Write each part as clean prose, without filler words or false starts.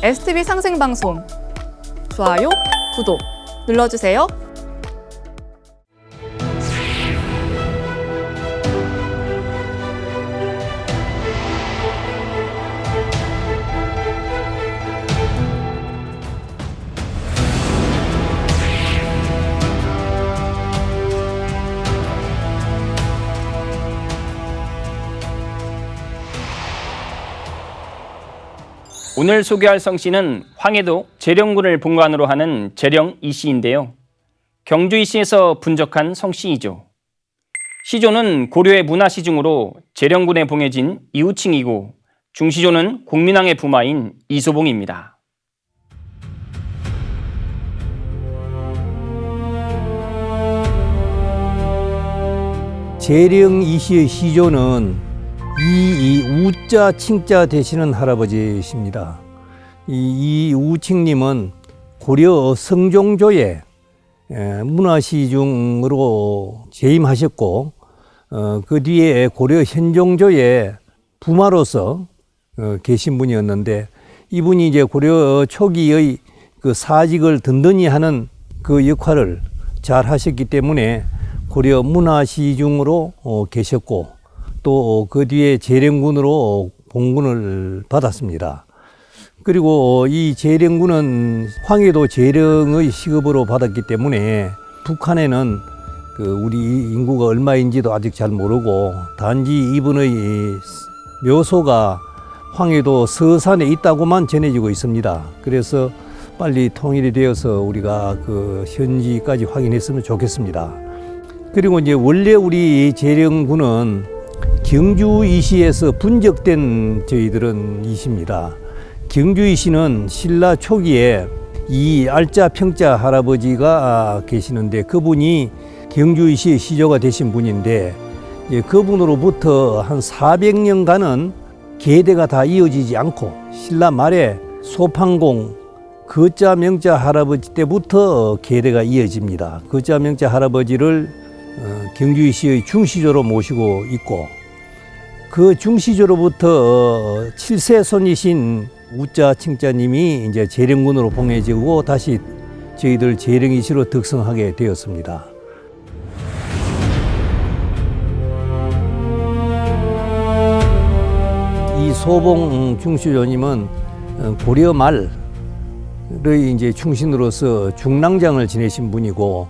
STV 상생방송 좋아요, 구독 눌러주세요. 오늘 소개할 성씨는 황해도 재령군을 본관으로 하는 재령 이씨인데요. 경주 이씨에서 분적한 성씨이죠. 시조는 고려의 문화시중으로 재령군에 봉해진 이우칭이고 중시조는 공민왕의 부마인 이소봉입니다. 재령 이씨의 시조는 이 우자 칭자 되시는 할아버지십니다. 이 우칭님은 고려 성종조의 문화시중으로 재임하셨고 그 뒤에 고려 현종조의 부마로서 계신 분이었는데, 이분이 이제 고려 초기의 그 사직을 든든히 하는 그 역할을 잘 하셨기 때문에 고려 문화시중으로 계셨고, 또 그 뒤에 재령군으로 봉군을 받았습니다. 그리고 이 재령군은 황해도 재령의 시급으로 받았기 때문에 북한에는 우리 인구가 얼마인지도 아직 잘 모르고, 단지 이분의 묘소가 황해도 서산에 있다고만 전해지고 있습니다. 그래서 빨리 통일이 되어서 우리가 그 현지까지 확인했으면 좋겠습니다. 그리고 이제 원래 우리 재령군은 경주 이시에서 분적된 저희들은 이시입니다. 경주 이시는 신라 초기에 이 알자 평자 할아버지가 계시는데, 그분이 경주 이시의 시조가 되신 분인데, 그분으로부터 한 400년간은 계대가 다 이어지지 않고 신라 말에 소판공 거자 명자 할아버지 때부터 계대가 이어집니다. 거자 명자 할아버지를 경주 이시의 중시조로 모시고 있고, 그 중시조로부터 7세 손이신 우자 칭자님이 이제 재령군으로 봉해지고 다시 저희들 재령이시로 득성하게 되었습니다. 이 소봉 중시조님은 고려 말의 이제 충신으로서 중랑장을 지내신 분이고,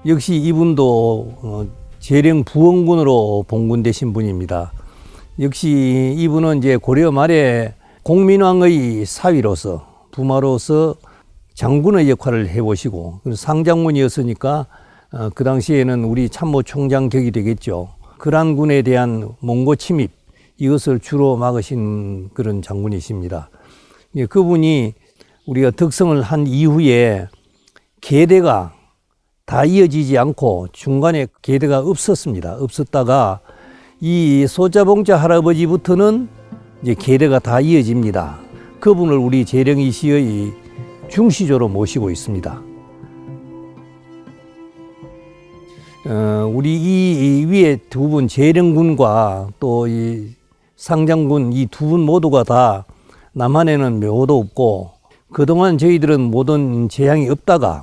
역시 이분도 재령 부원군으로 봉군되신 분입니다. 역시 이분은 이제 고려 말에 공민왕의 사위로서, 부마로서 장군의 역할을 해보시고, 상장군이었으니까 그 당시에는 우리 참모총장 격이 되겠죠. 그란군에 대한 몽고 침입, 이것을 주로 막으신 그런 장군이십니다. 그분이 우리가 득성을 한 이후에 계대가 다 이어지지 않고 중간에 계대가 없었습니다. 없었다가 이 소자봉자 할아버지부터는 이제 계대가 다 이어집니다. 그분을 우리 재령이시의 중시조로 모시고 있습니다. 우리 이 위에 두 분 재령군과 또 이 상장군 이 두 분 모두가 다 남한에는 묘도 없고, 그동안 저희들은 모든 재향이 없다가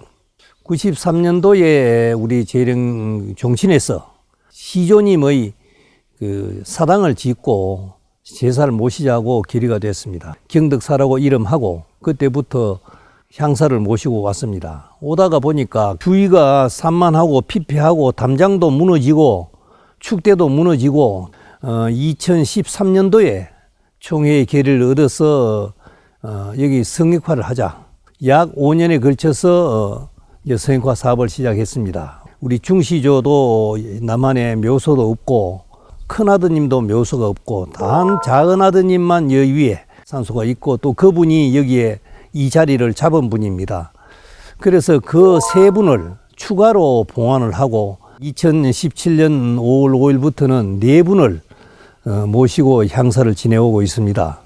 93년도에 우리 재령 종신에서 시조님의 그 사당을 짓고 제사를 모시자고 결의가 됐습니다. 경덕사라고 이름하고 그때부터 향사를 모시고 왔습니다. 오다가 보니까 주위가 산만하고 피폐하고 담장도 무너지고 축대도 무너지고 2013년도에 총회의 결의를 얻어서 여기 성역화를 하자. 약 5년에 걸쳐서 이제 성역화 사업을 시작했습니다. 우리 중시조도 남한에 묘소도 없고, 큰아드님도 묘소가 없고, 단 작은아드님만 여기 위에 산소가 있고, 또 그분이 여기에 이 자리를 잡은 분입니다. 그래서 그 세 분을 추가로 봉안을 하고 2017년 5월 5일부터는 네 분을 모시고 향사를 지내오고 있습니다.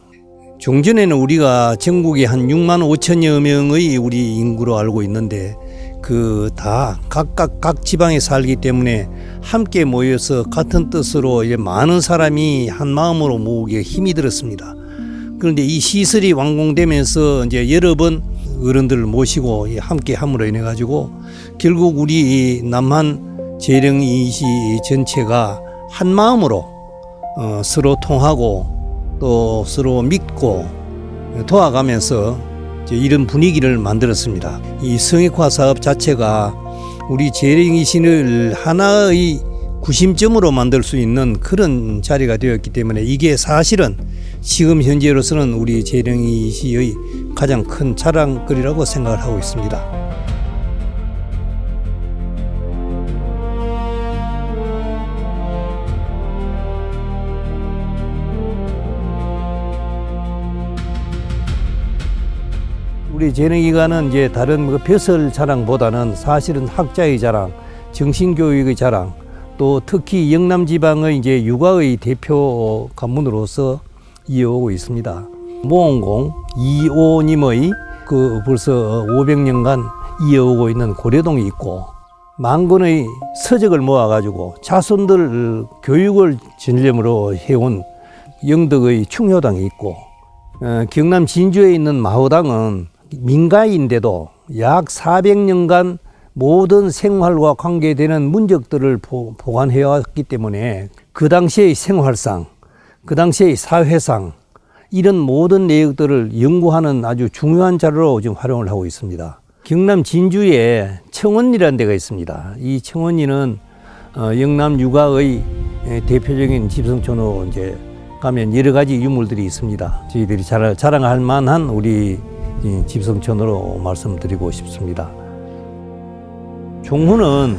종전에는 우리가 전국에 한 6만 5천여 명의 우리 인구로 알고 있는데, 그 다 각각 각 지방에 살기 때문에 함께 모여서 같은 뜻으로 많은 사람이 한 마음으로 모으기에 힘이 들었습니다. 그런데 이 시설이 완공되면서 이제 여러 번 어른들을 모시고 함께 함으로 인해 가지고 결국 우리 이 남한 재령이시 전체가 한 마음으로 서로 통하고 또 서로 믿고 도와가면서 이제 이런 분위기를 만들었습니다. 이 성역화 사업 자체가 우리 재령이신을 하나의 구심점으로 만들 수 있는 그런 자리가 되었기 때문에 이게 사실은 지금 현재로서는 우리 재령이시의 가장 큰 자랑거리라고 생각을 하고 있습니다. 우리 재령이가는 이제 다른 벼슬 자랑보다는 사실은 학자의 자랑, 정신교육의 자랑, 또 특히 영남 지방의 이제 육아의 대표 관문으로서 이어오고 있습니다. 모원공 이오님의 그 벌써 500년간 이어오고 있는 고려동이 있고, 만권의 서적을 모아가지고 자손들 교육을 전념으로 해온 영덕의 충효당이 있고, 경남 진주에 있는 마호당은 민가인데도 약 400년간 모든 생활과 관계되는 문적들을 보관해왔기 때문에 그 당시의 생활상, 그 당시의 사회상 이런 모든 내역들을 연구하는 아주 중요한 자료로 지금 활용을 하고 있습니다. 경남 진주에 청원리라는 데가 있습니다. 이 청원리는 영남 육아의 대표적인 집성촌으로 이제 가면 여러 가지 유물들이 있습니다. 저희들이 자랑할 만한 우리 집성촌으로 말씀드리고 싶습니다. 종후는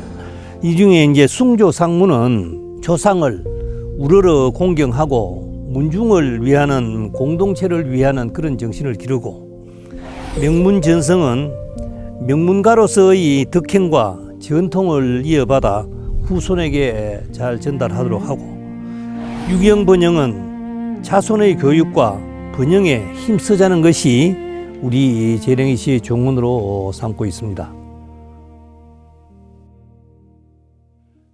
이 중에 이제 숭조 상무는 조상을 우러러 공경하고 문중을 위하는 공동체를 위하는 그런 정신을 기르고, 명문전성은 명문가로서의 덕행과 전통을 이어받아 후손에게 잘 전달하도록 하고, 유경번영은 자손의 교육과 번영에 힘쓰자는 것이 우리 재령이시의 종훈으로 삼고 있습니다.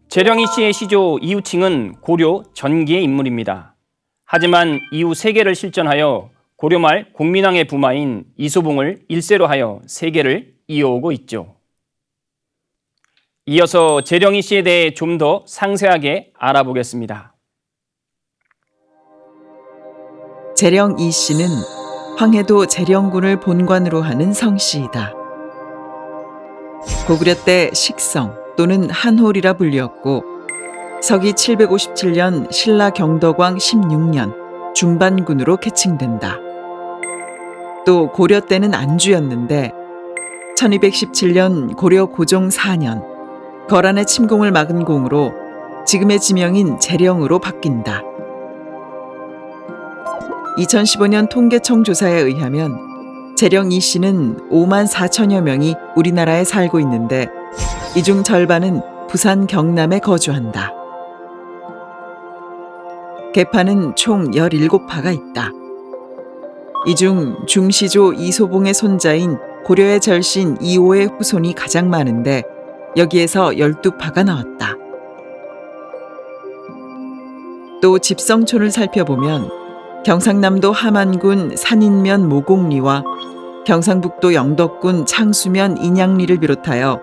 재령이시의 시조 이우칭은 고려 전기의 인물입니다. 하지만 이후 세계를 실전하여 고려 말 공민왕의 부마인 이소봉을 일세로 하여 세계를 이어오고 있죠. 이어서 재령이시에 대해 좀 더 상세하게 알아보겠습니다. 재령 이씨는 황해도 재령군을 본관으로 하는 성씨이다. 고구려 때 식성 또는 한홀이라 불렸고, 서기 757년 신라 경덕왕 16년 중반군으로 계칭된다. 또 고려 때는 안주였는데 1217년 고려 고종 4년 거란의 침공을 막은 공으로 지금의 지명인 재령으로 바뀐다. 2015년 통계청 조사에 의하면 재령 이씨는 5만 4천여 명이 우리나라에 살고 있는데 이 중 절반은 부산 경남에 거주한다. 계파는 총 17파가 있다. 이 중 중시조 이소봉의 손자인 고려의 절신 이호의 후손이 가장 많은데 여기에서 12파가 나왔다. 또 집성촌을 살펴보면 경상남도 함안군 산인면 모곡리와 경상북도 영덕군 창수면 인양리를 비롯하여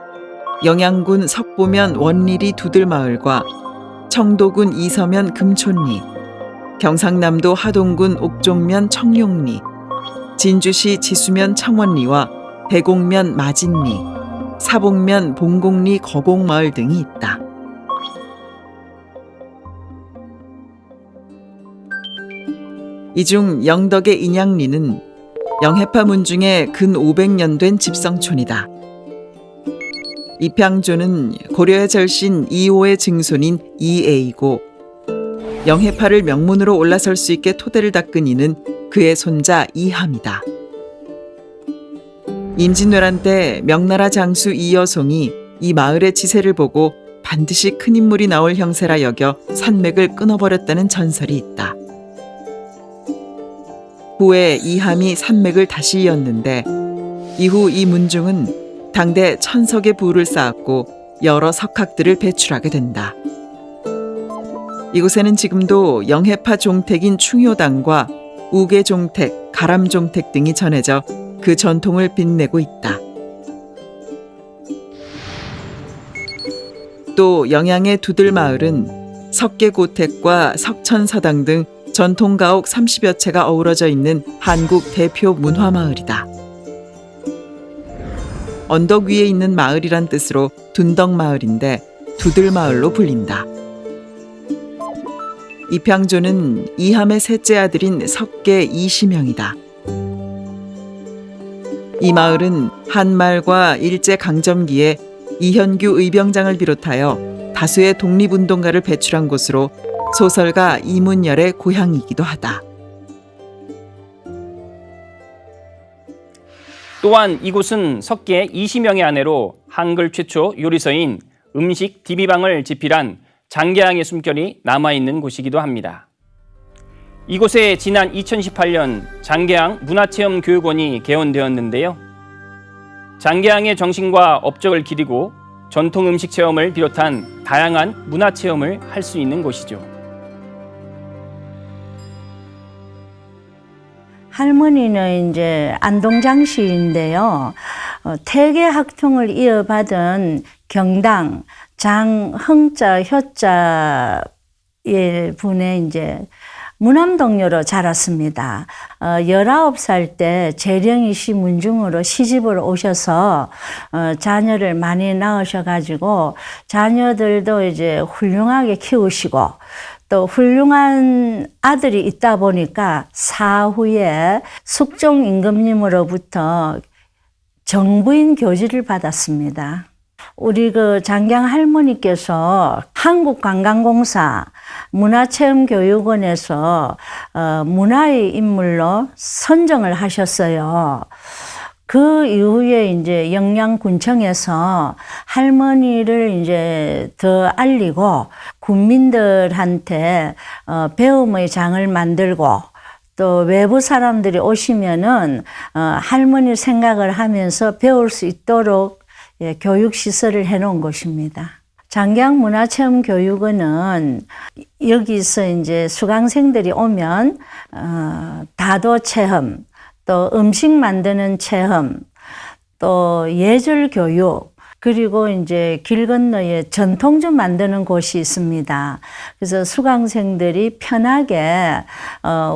영양군 석보면 원리리 두들마을과 청도군 이서면 금촌리, 경상남도 하동군 옥종면 청룡리, 진주시 지수면 청원리와 대곡면 마진리, 사복면 봉곡리 거곡마을 등이 있다. 이 중 영덕의 인양리는 영해파 문중에 근 500년 된 집성촌이다. 입향조는 고려의 절신 이호의 증손인 이애이고, 영해파를 명문으로 올라설 수 있게 토대를 닦은 이는 그의 손자 이함이다. 임진왜란 때 명나라 장수 이여송이 이 마을의 지세를 보고 반드시 큰 인물이 나올 형세라 여겨 산맥을 끊어버렸다는 전설이 있다. 후에 이함이 산맥을 다시 이었는데 이후 이 문중은 당대 1000석의 부를 쌓았고 여러 석학들을 배출하게 된다. 이곳에는 지금도 영해파 종택인 충효당과 우계종택, 가람종택 등이 전해져 그 전통을 빛내고 있다. 또 영양의 두들마을은 석계고택과 석천서당 등 전통가옥 30여 채가 어우러져 있는 한국 대표 문화마을이다. 언덕 위에 있는 마을이란 뜻으로 둔덕마을인데 두들마을로 불린다. 이평조는 이함의 셋째 아들인 석계 이시명이다. 이 마을은 한말과 일제강점기에 이현규 의병장을 비롯하여 다수의 독립운동가를 배출한 곳으로 소설가 이문열의 고향이기도 하다. 또한 이곳은 석계 이시명의 아내로 한글 최초 요리서인 음식 디비방을 집필한 장계항의 숨결이 남아있는 곳이기도 합니다. 이곳에 지난 2018년 장계항 문화체험교육원이 개원되었는데요. 장계항의 정신과 업적을 기리고 전통 음식 체험을 비롯한 다양한 문화체험을 할 수 있는 곳이죠. 할머니는 이제 안동장 시인데요. 태계 학통을 이어받은 경당 장흥자 효자의 분의 이제 무남동녀로 자랐습니다. 19살 때 재령이 씨 문중으로 시집을 오셔서 자녀를 많이 낳으셔가지고 자녀들도 이제 훌륭하게 키우시고 또 훌륭한 아들이 있다 보니까 사후에 숙종 임금님으로부터 정부인 교지를 받았습니다. 우리 그 장경 할머니께서 한국관광공사 문화체험교육원에서 문화의 인물로 선정을 하셨어요. 그 이후에 이제 영양군청에서 할머니를 이제 더 알리고 국민들한테 배움의 장을 만들고 또 외부 사람들이 오시면은 할머니 생각을 하면서 배울 수 있도록 교육시설을 해놓은 곳입니다. 장경문화체험교육원은 여기서 이제 수강생들이 오면 다도 체험, 또 음식 만드는 체험, 또 예절 교육, 그리고 이제 길 건너에 전통주 만드는 곳이 있습니다. 그래서 수강생들이 편하게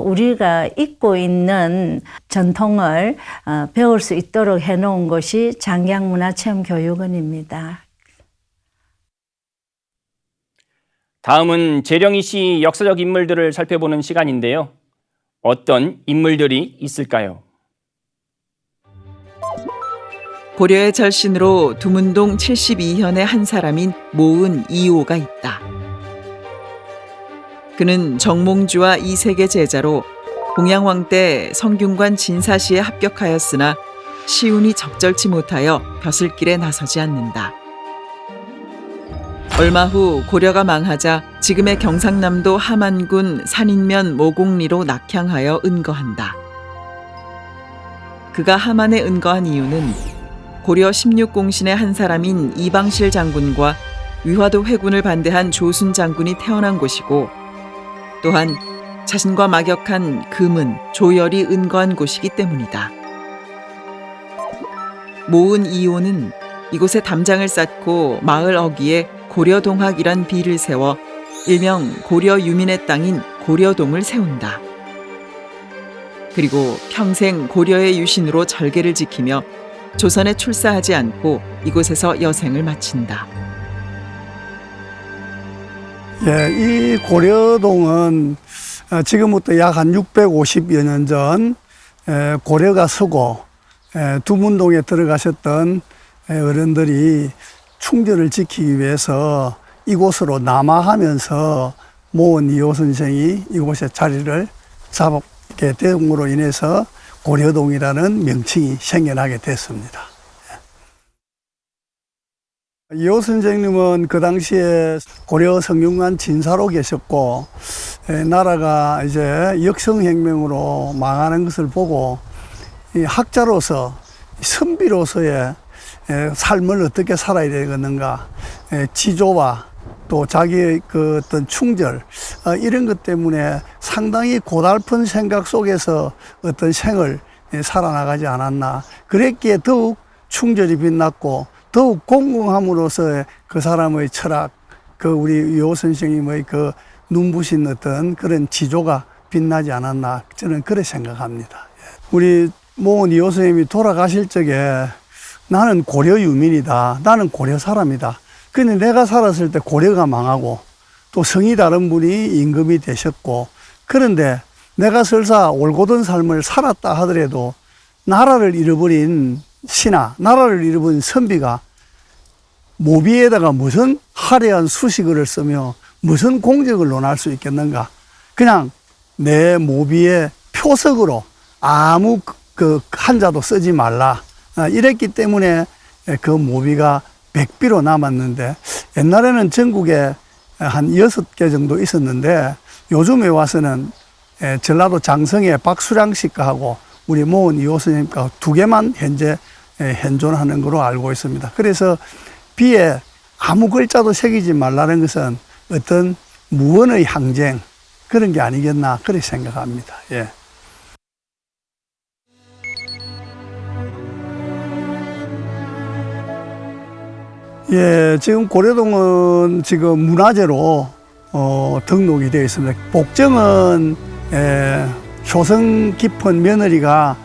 우리가 잊고 있는 전통을 배울 수 있도록 해놓은 곳이 장경문화체험교육원입니다. 다음은 재령이 씨 역사적 인물들을 살펴보는 시간인데요. 어떤 인물들이 있을까요? 고려의 절신으로 두문동 72현의 한 사람인 모은 이호가 있다. 그는 정몽주와 이색의 제자로 공양왕 때 성균관 진사시에 합격하였으나 시운이 적절치 못하여 벼슬길에 나서지 않는다. 얼마 후 고려가 망하자 지금의 경상남도 함안군 산인면 모곡리로 낙향하여 은거한다. 그가 함안에 은거한 이유는 고려 16공신의 한 사람인 이방실 장군과 위화도 회군을 반대한 조순 장군이 태어난 곳이고 또한 자신과 막역한 금은, 조열이 은거한 곳이기 때문이다. 모은 이호는 이곳에 담장을 쌓고 마을 어귀에 고려동학이란 비를 세워 일명 고려 유민의 땅인 고려동을 세운다. 그리고 평생 고려의 유신으로 절개를 지키며 조선에 출사하지 않고 이곳에서 여생을 마친다. 예, 이 고려동은 지금부터 약 한 650여 년 전 고려가 서고 두문동에 들어가셨던 어른들이 충전을 지키기 위해서 이곳으로 남하하면서 모은 이호 선생이 이곳에 자리를 잡게 됨으로 인해서 고려동이라는 명칭이 생겨나게 됐습니다. 이호 선생님은 그 당시에 고려 성균관 진사로 계셨고 나라가 이제 역성혁명으로 망하는 것을 보고 이 학자로서 선비로서의 삶을 어떻게 살아야 되겠는가, 지조와 또 자기의 그 어떤 충절, 이런 것 때문에 상당히 고달픈 생각 속에서 어떤 생을 살아나가지 않았나. 그랬기에 더욱 충절이 빛났고 더욱 공공함으로써 그 사람의 철학, 그 우리 유호 선생님의 그 눈부신 어떤 그런 지조가 빛나지 않았나. 저는 그렇게 생각합니다. 우리 모은 유호 선생님이 돌아가실 적에 나는 고려 유민이다. 나는 고려 사람이다. 근데 내가 살았을 때 고려가 망하고 또 성이 다른 분이 임금이 되셨고, 그런데 내가 설사 올곧은 삶을 살았다 하더라도 나라를 잃어버린 신하, 나라를 잃어버린 선비가 모비에다가 무슨 화려한 수식어를 쓰며 무슨 공적을 논할 수 있겠는가. 그냥 내 모비의 표석으로 아무 그 한자도 쓰지 말라. 이랬기 때문에 그 모비가 백비로 남았는데, 옛날에는 전국에 한 6개 정도 있었는데 요즘에 와서는 전라도 장성의 박수량 씨가하고 우리 모은 이호 선생님과 2개만 현재 현존하는 걸로 알고 있습니다. 그래서 비에 아무 글자도 새기지 말라는 것은 어떤 무언의 항쟁, 그런 게 아니겠나 그렇게 생각합니다. 예. 예, 지금 고려동은 지금 문화재로 등록이 되어 있습니다. 복정은 효성 깊은 며느리가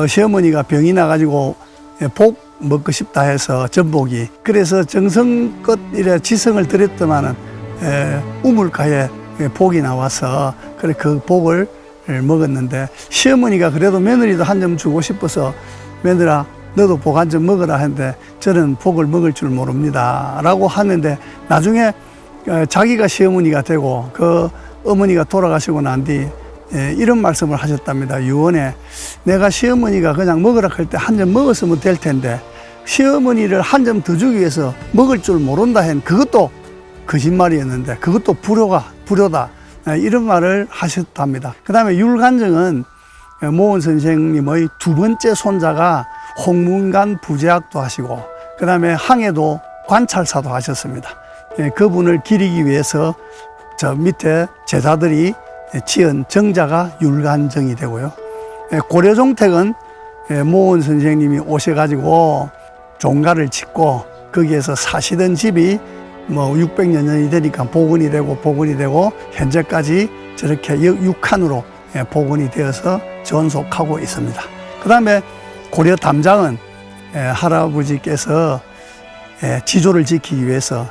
시어머니가 병이 나가지고 복 먹고 싶다 해서 전복이, 그래서 정성껏 이래 지성을 들였더만은 우물가에 복이 나와서 그래 그 복을 먹었는데, 시어머니가 그래도 며느리도 한 점 주고 싶어서 며느라 너도 복 한 점 먹으라 했는데 저는 복을 먹을 줄 모릅니다 라고 하는데, 나중에 자기가 시어머니가 되고 그 어머니가 돌아가시고 난 뒤 이런 말씀을 하셨답니다. 유언에 내가 시어머니가 그냥 먹으라 할 때 한 점 먹었으면 될 텐데 시어머니를 한 점 더 주기 위해서 먹을 줄 모른다 한 그것도 거짓말이었는데 그것도 불효다, 이런 말을 하셨답니다. 그 다음에 율간정은 모은 선생님의 2번째 손자가 홍문관 부제학도 하시고 그 다음에 항해도 관찰사도 하셨습니다. 그분을 기리기 위해서 저 밑에 제자들이 지은 정자가 율간정이 되고요. 고려종택은 모은 선생님이 오셔가지고 종가를 짓고 거기에서 사시던 집이 뭐 600여 년이 되니까 복원이 되고 현재까지 저렇게 6칸으로 복원이 되어서 전속하고 있습니다. 그 다음에 고려 담장은 할아버지께서 지조를 지키기 위해서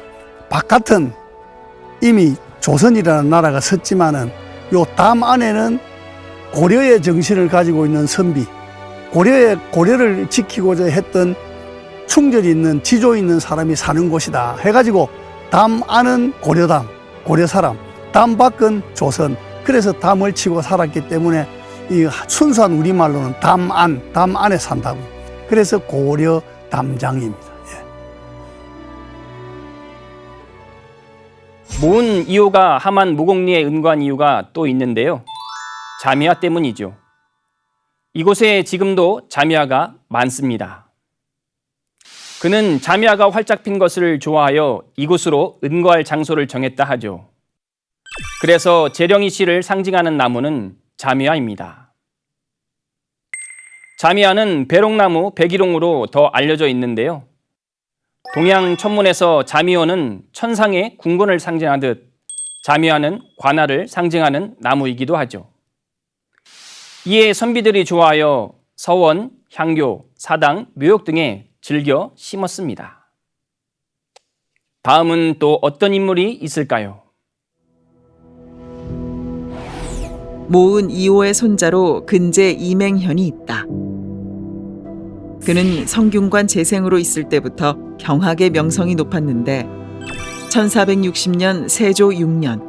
바깥은 이미 조선이라는 나라가 섰지만은 요 담 안에는 고려의 정신을 가지고 있는 선비, 고려를 지키고자 했던 충절이 있는 지조 있는 사람이 사는 곳이다 해가지고 담 안은 고려담, 고려 사람, 담 밖은 조선. 그래서 담을 치고 살았기 때문에 이 순수한 우리말로는 담 안에 산다고. 그래서 고려 담장입니다. 모은 이호가 함안 무곡리에 은거한 이유가 또 있는데요. 자미화 때문이죠. 이곳에 지금도 자미화가 많습니다. 그는 자미화가 활짝 핀 것을 좋아하여 이곳으로 은거할 장소를 정했다 하죠. 그래서 재령이 씨를 상징하는 나무는 자미화입니다. 자미화는 배롱나무 백일홍으로 더 알려져 있는데요. 동양 천문에서 자미호는 천상의 궁궐을 상징하듯 자미화는 관할을 상징하는 나무이기도 하죠. 이에 선비들이 좋아하여 서원, 향교, 사당, 묘역 등에 즐겨 심었습니다. 다음은 또 어떤 인물이 있을까요? 모은 이호의 손자로 근제 이맹현이 있다. 그는 성균관 재생으로 있을 때부터 경학의 명성이 높았는데 1460년 세조 6년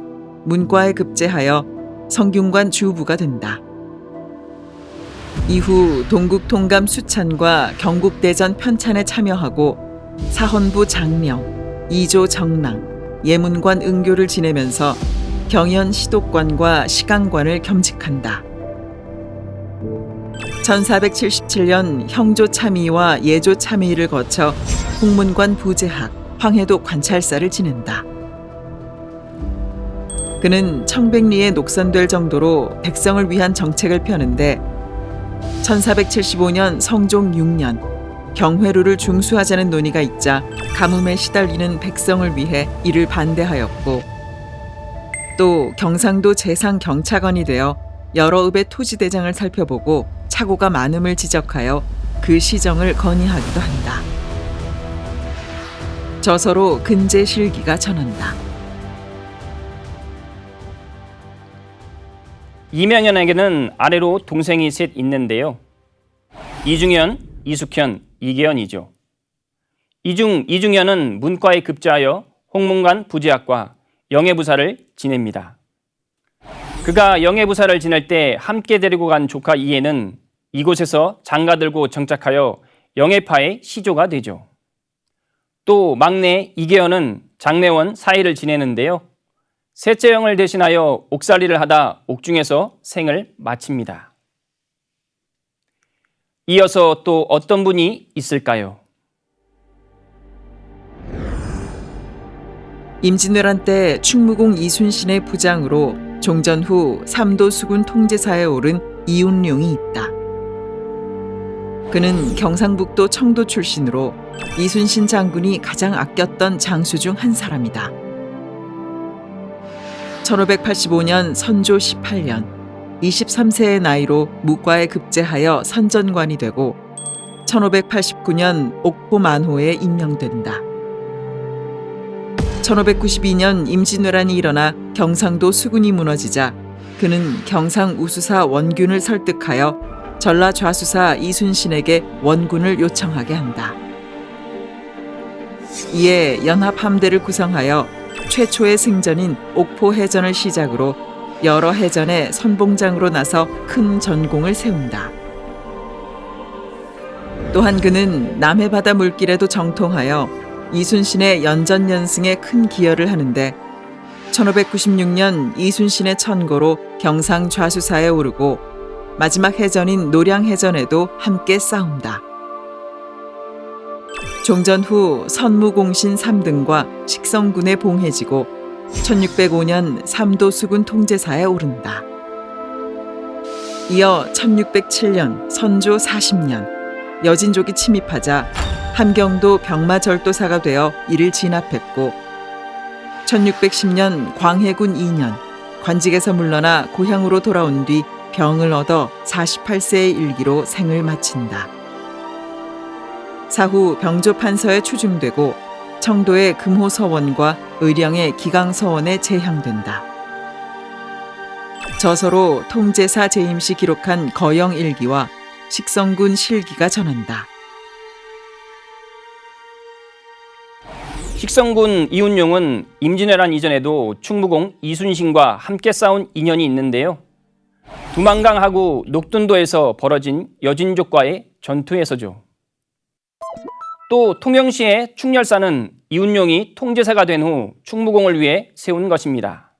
문과에 급제하여 성균관 주부가 된다. 이후 동국 통감 수찬과 경국대전 편찬에 참여하고 사헌부 장명, 이조 정랑, 예문관 응교를 지내면서 경연 시독관과 시강관을 겸직한다. 1477년 형조 참의와 예조 참의를 거쳐 홍문관 부제학, 황해도 관찰사를 지낸다. 그는 청백리에 녹선될 정도로 백성을 위한 정책을 펴는데 1475년 성종 6년 경회루를 중수하자는 논의가 있자 가뭄에 시달리는 백성을 위해 이를 반대하였고, 또 경상도 재상 경차관이 되어 여러 읍의 토지 대장을 살펴보고 착오가 많음을 지적하여 그 시정을 건의하기도 한다. 저서로 근제실기가 전한다. 이명현에게는 아래로 동생이 셋 있는데요. 이중현, 이숙현, 이계현이죠. 이중현은 문과에 급제하여 홍문관 부제학과 영예부사를 지냅니다. 그가 영예부사를 지낼 때 함께 데리고 간 조카 이해는 이곳에서 장가 들고 정착하여 영예파의 시조가 되죠. 또 막내 이계현은 장례원 사위를 지내는데요. 셋째 형을 대신하여 옥살이를 하다 옥중에서 생을 마칩니다. 이어서 또 어떤 분이 있을까요? 임진왜란 때 충무공 이순신의 부장으로 종전 후 삼도 수군 통제사에 오른 이운룡이 있다. 그는 경상북도 청도 출신으로 이순신 장군이 가장 아꼈던 장수 중 한 사람이다. 1585년 선조 18년 23세의 나이로 무과에 급제하여 선전관이 되고 1589년 옥포 만호에 임명된다. 1592년 임진왜란이 일어나 경상도 수군이 무너지자 그는 경상 우수사 원균을 설득하여 전라 좌수사 이순신에게 원군을 요청하게 한다. 이에 연합함대를 구성하여 최초의 승전인 옥포해전을 시작으로 여러 해전에 선봉장으로 나서 큰 전공을 세운다. 또한 그는 남해바다 물길에도 정통하여 이순신의 연전연승에 큰 기여를 하는데 1596년 이순신의 천고로 경상 좌수사에 오르고 마지막 해전인 노량해전에도 함께 싸운다. 종전 후 선무공신 3등과 식성군에 봉해지고 1605년 삼도수군 통제사에 오른다. 이어 1607년 선조 40년 여진족이 침입하자 함경도 병마절도사가 되어 이를 진압했고 1610년 광해군 2년 관직에서 물러나 고향으로 돌아온 뒤 병을 얻어 48세의 일기로 생을 마친다. 사후 병조판서에 추중되고 청도의 금호서원과 의령의 기강서원에 제향된다. 저서로 통제사 재임시 기록한 거영일기와 식성군 실기가 전한다. 식성군 이운용은 임진왜란 이전에도 충무공 이순신과 함께 싸운 인연이 있는데요. 두만강하고 녹둔도에서 벌어진 여진족과의 전투에서죠. 또 통영시의 충렬사는 이운용이 통제사가 된 후 충무공을 위해 세운 것입니다.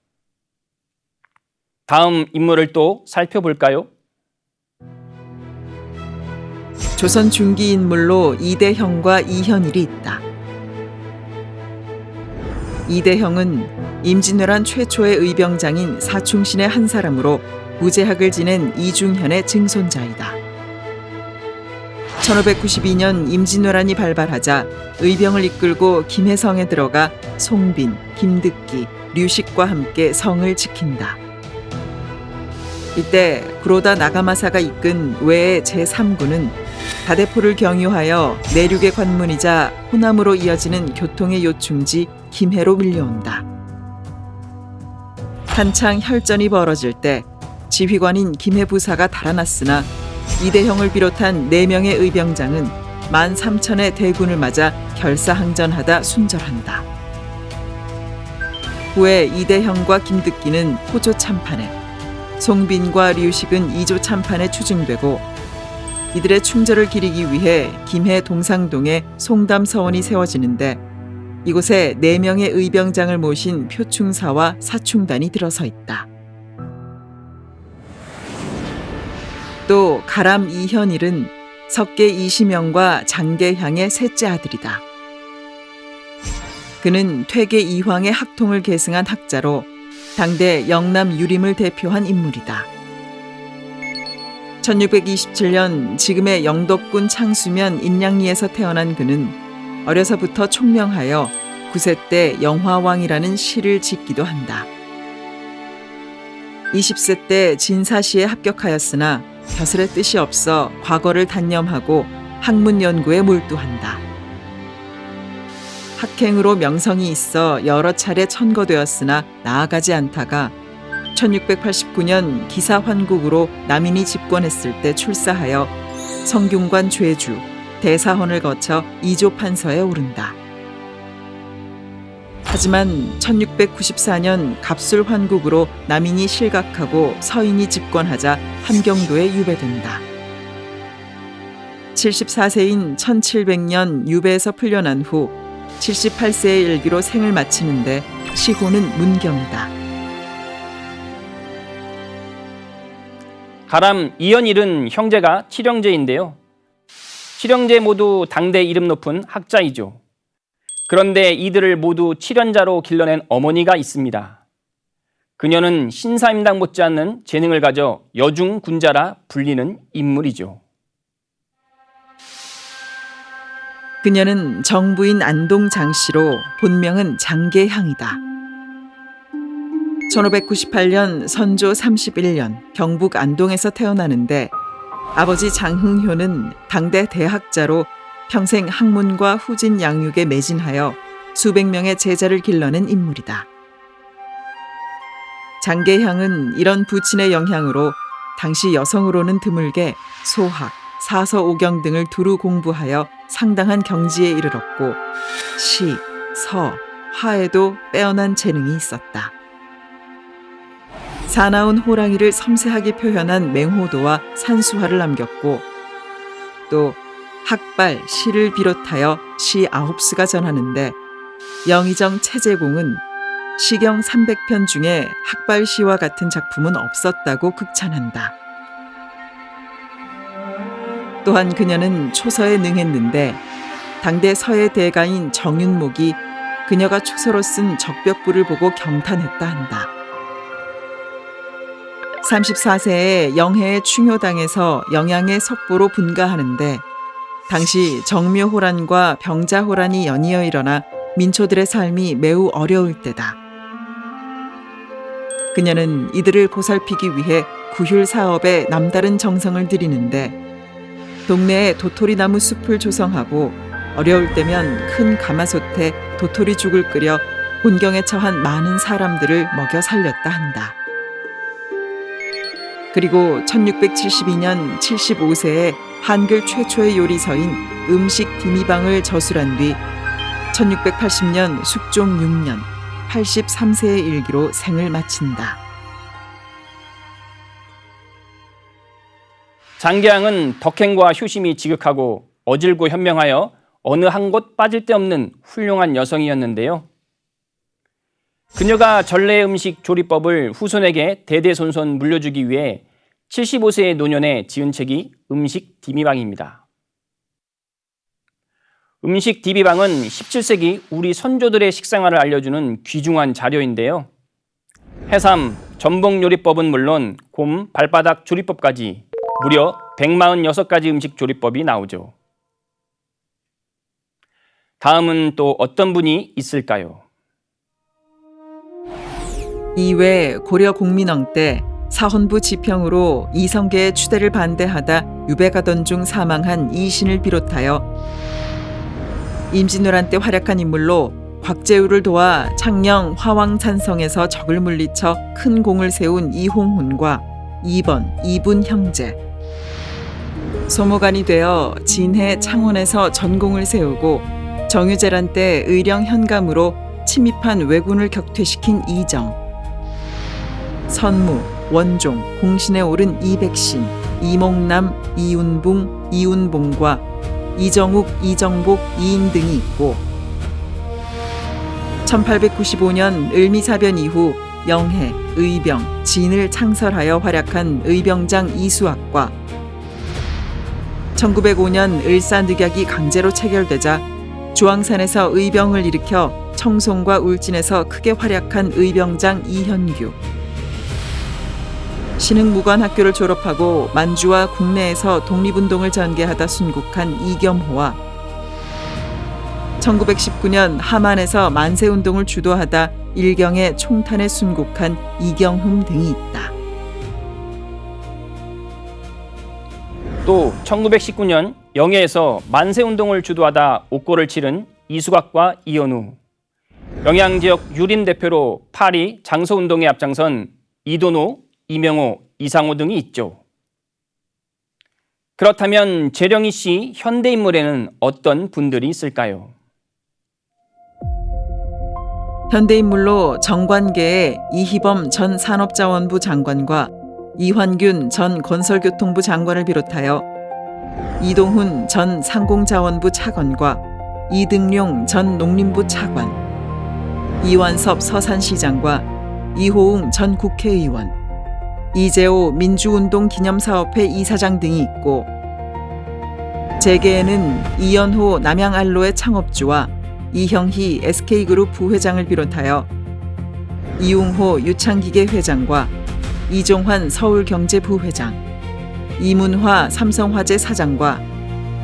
다음 인물을 또 살펴볼까요? 조선 중기 인물로 이대형과 이현일이 있다. 이대형은 임진왜란 최초의 의병장인 사충신의 한 사람으로 무제학을 지낸 이중현의 증손자이다. 1592년 임진왜란이 발발하자 의병을 이끌고 김해성에 들어가 송빈, 김득기, 류식과 함께 성을 지킨다. 이때 구로다 나가마사가 이끈 외의 제3군은 다대포를 경유하여 내륙의 관문이자 호남으로 이어지는 교통의 요충지 김해로 밀려온다. 한창 혈전이 벌어질 때 지휘관인 김해부사가 달아났으나 이대형을 비롯한 4명의 의병장은 13,000의 대군을 맞아 결사항전하다 순절한다. 후에 이대형과 김득기는 호조 참판에, 송빈과 류식은 2조 참판에 추징되고 이들의 충절을 기리기 위해 김해 동상동에 송담서원이 세워지는데 이곳에 4명의 의병장을 모신 표충사와 사충단이 들어서 있다. 또 가람 이현일은 석계 이시명과 장계향의 셋째 아들이다. 그는 퇴계 이황의 학통을 계승한 학자로 당대 영남 유림을 대표한 인물이다. 1627년 지금의 영덕군 창수면 인량리에서 태어난 그는 어려서부터 총명하여 9세 때 영화왕이라는 시를 짓기도 한다. 20세 때 진사시에 합격하였으나 벼슬의 뜻이 없어 과거를 단념하고 학문 연구에 몰두한다. 학행으로 명성이 있어 여러 차례 천거되었으나 나아가지 않다가 1689년 기사환국으로 남인이 집권했을 때 출사하여 성균관 죄주, 대사헌을 거쳐 이조 판서에 오른다. 하지만 1694년 갑술환국으로 남인이 실각하고 서인이 집권하자 함경도에 유배된다. 74세인 1700년 유배에서 풀려난 후 78세의 일기로 생을 마치는데 시호는 문경이다. 가람 이연일은 형제가 칠형제인데요. 칠형제 모두 당대 이름 높은 학자이죠. 그런데 이들을 모두 칠연자로 길러낸 어머니가 있습니다. 그녀는 신사임당 못지않는 재능을 가져 여중군자라 불리는 인물이죠. 그녀는 정부인 안동 장씨로 본명은 장계향이다. 1598년 선조 31년 경북 안동에서 태어나는데 아버지 장흥효는 당대 대학자로 평생 학문과 후진 양육에 매진하여 수백 명의 제자를 길러낸 인물이다. 장계향은 이런 부친의 영향으로 당시 여성으로는 드물게 소학, 사서 오경 등을 두루 공부하여 상당한 경지에 이르렀고 시, 서, 화에도 빼어난 재능이 있었다. 사나운 호랑이를 섬세하게 표현한 맹호도와 산수화를 남겼고 또 학발, 시를 비롯하여 시 9수가 전하는데 영의정 채제공은 시경 300편 중에 학발시와 같은 작품은 없었다고 극찬한다. 또한 그녀는 초서에 능했는데 당대 서예 대가인 정윤목이 그녀가 초서로 쓴 적벽부를 보고 경탄했다 한다. 34세에 영해의 충효당에서 영양의 석보로 분가하는데 당시 정묘호란과 병자호란이 연이어 일어나 민초들의 삶이 매우 어려울 때다. 그녀는 이들을 보살피기 위해 구휼 사업에 남다른 정성을 들이는데 동네에 도토리나무 숲을 조성하고 어려울 때면 큰 가마솥에 도토리죽을 끓여 곤경에 처한 많은 사람들을 먹여 살렸다 한다. 그리고 1672년 75세에 한글 최초의 요리서인 음식 디미방을 저술한 뒤 1680년 숙종 6년 83세의 일기로 생을 마친다. 장계향은 덕행과 효심이 지극하고 어질고 현명하여 어느 한 곳 빠질 데 없는 훌륭한 여성이었는데요. 그녀가 전래 음식 조리법을 후손에게 대대손손 물려주기 위해 75세의 노년에 지은 책이 음식 디미방입니다. 음식 디미방은 17세기 우리 선조들의 식생활을 알려주는 귀중한 자료인데요. 해삼, 전복 요리법은 물론 곰, 발바닥 조리법까지 무려 146가지 음식 조리법이 나오죠. 다음은 또 어떤 분이 있을까요? 이외 고려 공민왕 때 사헌부 지평으로 이성계의 추대를 반대하다 유배가던 중 사망한 이신을 비롯하여 임진왜란 때 활약한 인물로 곽재우를 도와 창녕 화왕산성에서 적을 물리쳐 큰 공을 세운 이홍훈과 이분 형제, 소모관이 되어 진해 창원에서 전공을 세우고 정유재란 때 의령 현감으로 침입한 왜군을 격퇴시킨 이정, 선무, 원종, 공신에 오른 이백신, 이몽남, 이운붕, 이운봉과 이정욱, 이정복, 이인 등이 있고 1895년 을미사변 이후 영해, 의병, 진을 창설하여 활약한 의병장 이수학과 1905년 을사늑약이 강제로 체결되자 주황산에서 의병을 일으켜 청송과 울진에서 크게 활약한 의병장 이현규. 신흥무관학교를 졸업하고 만주와 국내에서 독립운동을 전개하다 순국한 이겸호와 1919년 함안에서 만세운동을 주도하다 일경의 총탄에 순국한 이경흠 등이 있다. 또 1919년 영해에서 만세운동을 주도하다 옥고를 치른 이수각과 이현우, 영양지역 유림 대표로 파리 장서운동에 앞장선 이도노, 이명호, 이상호 등이 있죠. 그렇다면 재령이 씨 현대인물에는 어떤 분들이 있을까요? 현대인물로 정관계의 이희범 전 산업자원부 장관과 이환균 전 건설교통부 장관을 비롯하여 이동훈 전 상공자원부 차관과 이등룡 전 농림부 차관, 이완섭 서산시장과 이호웅 전 국회의원, 이재호 민주운동 기념사업회 이사장 등이 있고, 재계에는 이연호 남양알로의 창업주와 이형희 SK그룹 부회장을 비롯하여 이웅호 유창기계 회장과 이종환 서울경제부회장, 이문화 삼성화재 사장과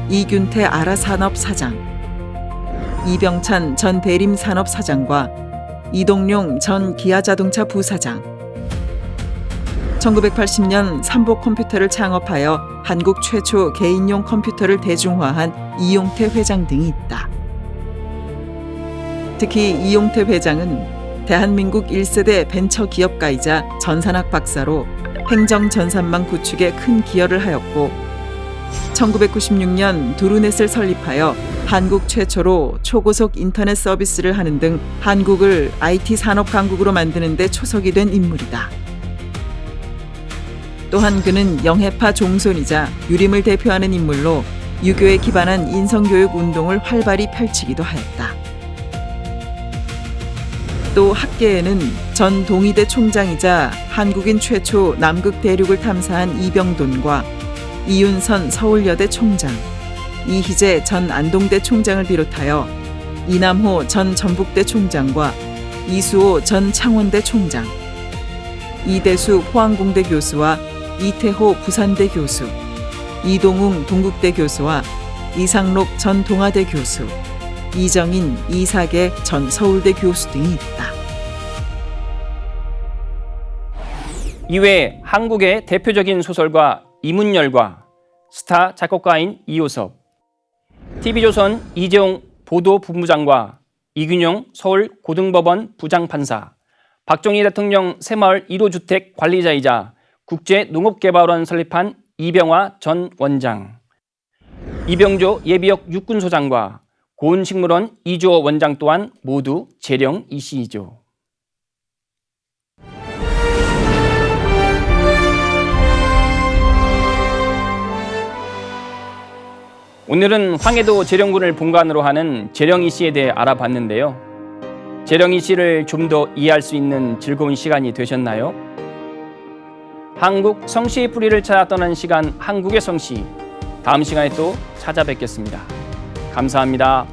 이균태 아라산업 사장, 이병찬 전 대림산업 사장과 이동룡 전 기아자동차 부사장, 1980년 삼보컴퓨터를 창업하여 한국 최초 개인용 컴퓨터를 대중화한 이용태 회장 등이 있다. 특히 이용태 회장은 대한민국 1세대 벤처 기업가이자 전산학 박사로 행정 전산망 구축에 큰 기여를 하였고, 1996년 두루넷을 설립하여 한국 최초로 초고속 인터넷 서비스를 하는 등 한국을 IT 산업 강국으로 만드는 데 초석이 된 인물이다. 또한 그는 영해파 종손이자 유림을 대표하는 인물로 유교에 기반한 인성교육 운동을 활발히 펼치기도 하였다. 또 학계에는 전 동의대 총장이자 한국인 최초 남극 대륙을 탐사한 이병돈과 이윤선 서울여대 총장, 이희재 전 안동대 총장을 비롯하여 이남호 전 전북대 총장과 이수호 전 창원대 총장, 이대수 포항공대 교수와 이태호 부산대 교수, 이동웅 동국대 교수와 이상록 전 동아대 교수, 이정인, 이사계 전 서울대 교수 등이 있다. 이외에 한국의 대표적인 소설가 이문열과 스타 작곡가인 이효섭, TV조선 이재용 보도본부장과 이균용 서울고등법원 부장판사, 박정희 대통령 새마을 1호주택 관리자이자 국제농업개발원 설립한 이병화 전 원장, 이병조 예비역 육군소장과 고운식물원 이주호 원장 또한 모두 재령 이씨이죠. 오늘은 황해도 재령군을 본관으로 하는 재령 이씨에 대해 알아봤는데요. 재령 이씨를 좀 더 이해할 수 있는 즐거운 시간이 되셨나요? 한국 성씨의 뿌리를 찾아 떠나는 시간, 한국의 성씨. 다음 시간에 또 찾아뵙겠습니다. 감사합니다.